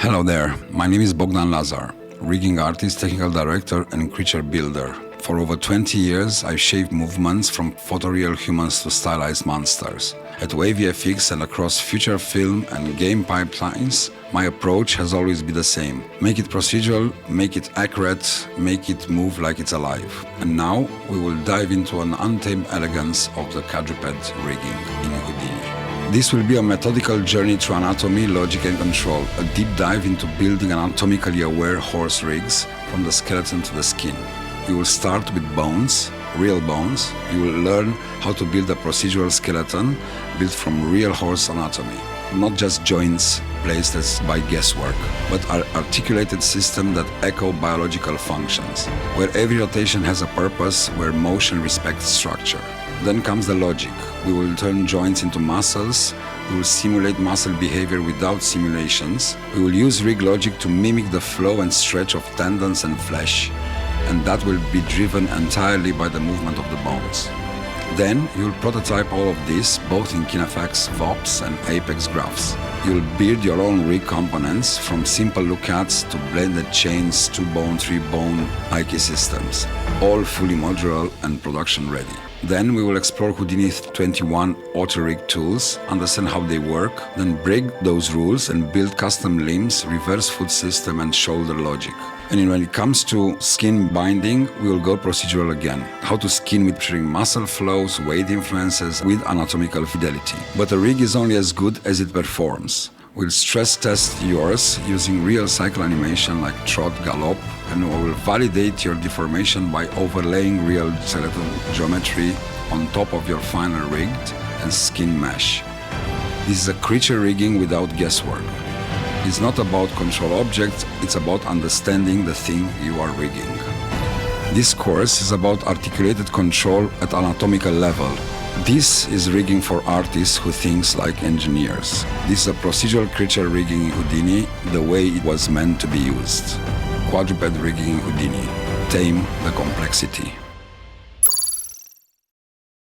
Hello there, my name is Bogdan Lazar, rigging artist, technical director and creature builder. For over 20 years, I've shaped movements from photoreal humans to stylized monsters. At KineFX and across future film and game pipelines, my approach has always been the same. Make it procedural, make it accurate, make it move like it's alive. And now we will dive into an untamed elegance of the quadruped rigging in Houdini. This will be a methodical journey through anatomy, logic and control, a deep dive into building anatomically aware horse rigs from the skeleton to the skin. You will start with bones, real bones. You will learn how to build a procedural skeleton built from real horse anatomy. Not just joints placed by guesswork, but an articulated system that echo biological functions, where every rotation has a purpose, where motion respects structure. Then comes the logic. We will turn joints into muscles. We will simulate muscle behavior without simulations. We will use rig logic to mimic the flow and stretch of tendons and flesh, and that will be driven entirely by the movement of the bones. Then you will prototype all of this both in KineFX, VOPs and Apex graphs. You will build your own rig components from simple lookouts to blended chains, 2-bone, 3-bone IK systems, all fully modular and production ready. Then we will explore Houdini 21 auto rig tools, understand how they work, then break those rules and build custom limbs, reverse foot system and shoulder logic. And when it comes to skin binding, we will go procedural again. How to skin with triggering muscle flows, weight influences with anatomical fidelity. But a rig is only as good as it performs. We'll stress test yours using real cycle animation like trot, gallop, and we will validate your deformation by overlaying real skeletal geometry on top of your final rigged and skin mesh. This is a creature rigging without guesswork. It's not about control objects, it's about understanding the thing you are rigging. This course is about articulated control at anatomical level. This is rigging for artists who think like engineers. This is a procedural creature rigging in Houdini the way it was meant to be used. Quadruped rigging in Houdini. Tame the complexity.